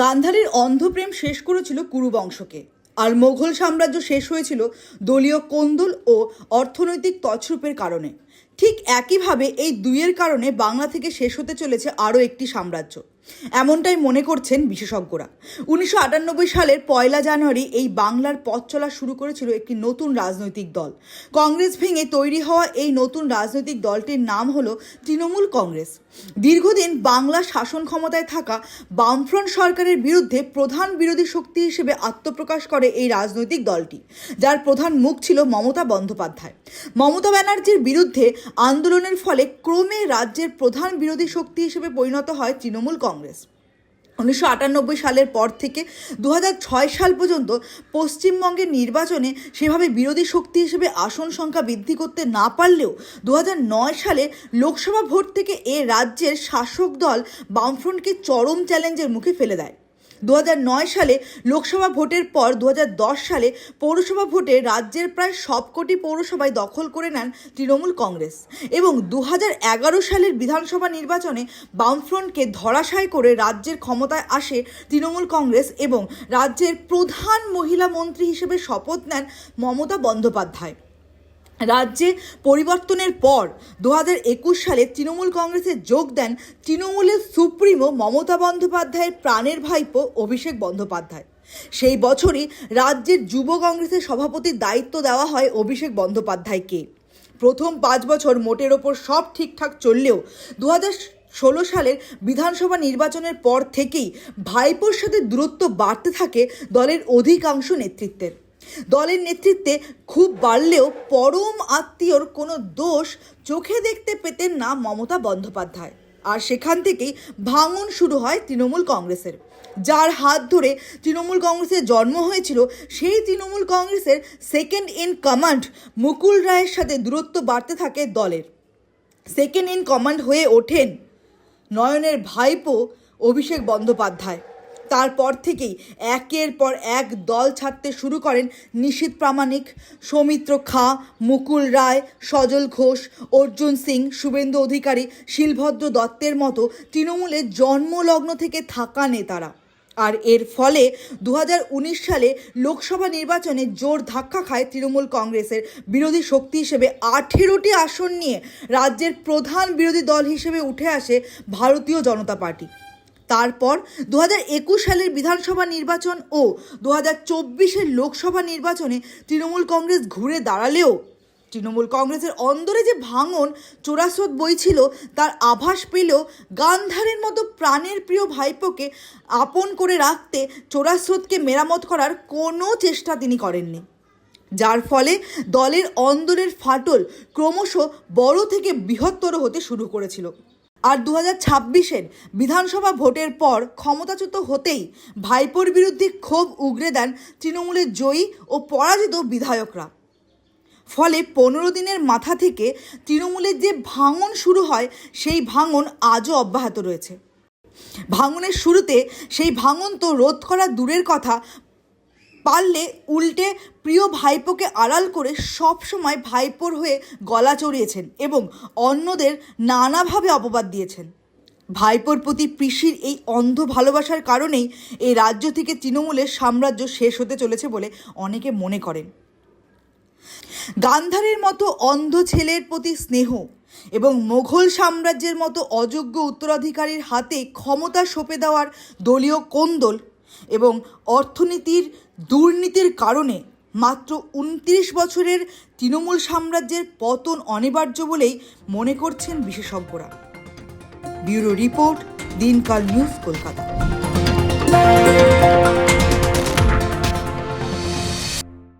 গান্ধারীর অন্ধপ্রেম শেষ করেছিল কুরু বংশকে, আর মোঘল সাম্রাজ্য শেষ হয়েছিল দলীয় কোন্দল ও অর্থনৈতিক তছরূপের কারণে। ঠিক একইভাবে এই দুইয়ের কারণে বাংলা থেকে শেষ হতে চলেছে আরও একটি সাম্রাজ্য, এমনটাই মনে করছেন বিশেষজ্ঞরা। 1998 সালের 1 জানুয়ারি এই বাংলার পথ চলা শুরু করেছিল একটি নতুন রাজনৈতিক দল। কংগ্রেস ভেঙে তৈরি হওয়া এই নতুন রাজনৈতিক দলটির নাম হলো তৃণমূল কংগ্রেস। দীর্ঘদিন বাংলা শাসন ক্ষমতায় থাকা বামফ্রন্ট সরকারের বিরুদ্ধে প্রধান বিরোধী শক্তি হিসেবে আত্মপ্রকাশ করে এই রাজনৈতিক দলটি, যার প্রধান মুখ ছিল মমতা বন্দ্যোপাধ্যায়। মমতা ব্যানার্জির বিরুদ্ধে আন্দোলনের ফলে ক্রমে রাজ্যের প্রধান বিরোধী শক্তি হিসেবে পরিণত হয় তৃণমূল কংগ্রেস। 1998 সালের পর থেকে 2006 সাল পর্যন্ত পশ্চিমবঙ্গের নির্বাচনে সেভাবে বিরোধী শক্তি হিসেবে আসন সংখ্যা বৃদ্ধি করতে না পারলেও 2009 সালে লোকসভা ভোট থেকে এ রাজ্যের শাসক দল বামফ্রন্টকে চরম চ্যালেঞ্জের মুখে ফেলে দেয়। 2009 সালে লোকসভা ভোটের পর 2010 সালে পৌরসভা ভোটে রাজ্যের প্রায় সবকটি পৌরসভায় দখল করে নেন তৃণমূল কংগ্রেস, এবং 2011 সালের বিধানসভা নির্বাচনে বামফ্রন্টকে ধরাশায়ী করে রাজ্যের ক্ষমতায় আসে তৃণমূল কংগ্রেস এবং রাজ্যের প্রধান মহিলা মন্ত্রী হিসেবে শপথ নেন মমতা বন্দ্যোপাধ্যায়। রাজ্যে পরিবর্তনের পর 2021 সালে তৃণমূল কংগ্রেসে যোগ দেন তৃণমূলের সুপ্রিমো মমতা বন্দ্যোপাধ্যায়ের প্রাণের ভাইপো অভিষেক বন্দ্যোপাধ্যায়। সেই বছরই রাজ্যের যুব কংগ্রেসের সভাপতির দায়িত্ব দেওয়া হয় অভিষেক বন্দ্যোপাধ্যায়কে। প্রথম 5 বছর মোটের ওপর সব ঠিকঠাক চললেও 2016 সালের বিধানসভা নির্বাচনের পর থেকেই ভাইপোর সাথে দূরত্ব বাড়তে থাকে দলের অধিকাংশ নেতৃত্বের। দলের নেতৃত্বে খুব বাড়লেও পরম আত্মীয়র কোনো দোষ চোখে দেখতে পেতেন না মমতা বন্দ্যোপাধ্যায়, আর সেখান থেকেই ভাঙন শুরু হয় তৃণমূল কংগ্রেসের। যার হাত ধরে তৃণমূল কংগ্রেসের জন্ম হয়েছিল, সেই তৃণমূল কংগ্রেসের সেকেন্ড ইন কমান্ড মুকুল রায়ের সাথে দূরত্ব বাড়তে থাকে দলের। সেকেন্ড ইন কমান্ড হয়ে ওঠেন নয়নের ভাইপো অভিষেক বন্দ্যোপাধ্যায়। তারপর থেকেই একের পর এক দল ছাড়তে শুরু করেন নিশীথ প্রামাণিক, সৌমিত্র খাঁ, মুকুল রায়, সজল ঘোষ, অর্জুন সিং, শুভেন্দু অধিকারী, শিলভদ্র দত্তের মতো তৃণমূলের জন্মলগ্ন থেকে থাকা নেতারা। আর এর ফলে 2019 সালে লোকসভা নির্বাচনে জোর ধাক্কা খায় তৃণমূল কংগ্রেসের বিরোধী শক্তি হিসেবে 18টি আসন নিয়ে রাজ্যের প্রধান বিরোধী দল হিসেবে উঠে আসে ভারতীয় জনতা পার্টি। তারপর 2021 সালের বিধানসভা নির্বাচন ও 2024 লোকসভা নির্বাচনে তৃণমূল কংগ্রেস ঘুরে দাঁড়ালেও তৃণমূল কংগ্রেসের অন্দরে যে ভাঙন চোরাস্রোত বইছিল তার আভাস পেলেও গান্ধারের মতো প্রাণের প্রিয় ভাইপোকে আপন করে রাখতে চোরাস্রোতকে মেরামত করার কোনো চেষ্টা তিনি করেননি, যার ফলে দলের অন্দরের ফাটল ক্রমশ বড় থেকে বৃহত্তর হতে শুরু করেছিল। আর 2026 বিধানসভা ভোটের পর ক্ষমতাচ্যুত হতেই ভাইপোর বিরুদ্ধে ক্ষোভ উগরে দেন তৃণমূলের জয়ী ও পরাজিত বিধায়করা। ফলে 15 দিনের মাথা থেকে তৃণমূলের যে ভাঙন শুরু হয়, সেই ভাঙন আজও অব্যাহত রয়েছে। ভাঙনের শুরুতে সেই ভাঙন তো রোধ করা দূরের কথা, পারলে উল্টে প্রিয় ভাইপোকে আড়াল করে সবসময় ভাইপোর হয়ে গলা চড়িয়েছেন এবং অন্যদের নানাভাবে অপবাদ দিয়েছেন। ভাইপোর প্রতি পিসির এই অন্ধ ভালোবাসার কারণেই এই রাজ্য থেকে তৃণমূলের সাম্রাজ্য শেষ হতে চলেছে বলে অনেকে মনে করেন। গান্ধারীর মতো অন্ধ ছেলের প্রতি স্নেহ এবং মোঘল সাম্রাজ্যের মতো অযোগ্য উত্তরাধিকারীর হাতে ক্ষমতা সঁপে দেওয়ার দলীয় কোন্দল এবং অর্থনীতির দুর্নীতির কারণে মাত্র 29 বছরের তৃণমূল সাম্রাজ্যের পতন অনিবার্য বলেই মনে করছেন বিশেষজ্ঞরা। ব্যুরো রিপোর্ট, দিনকাল নিউজ, কলকাতা।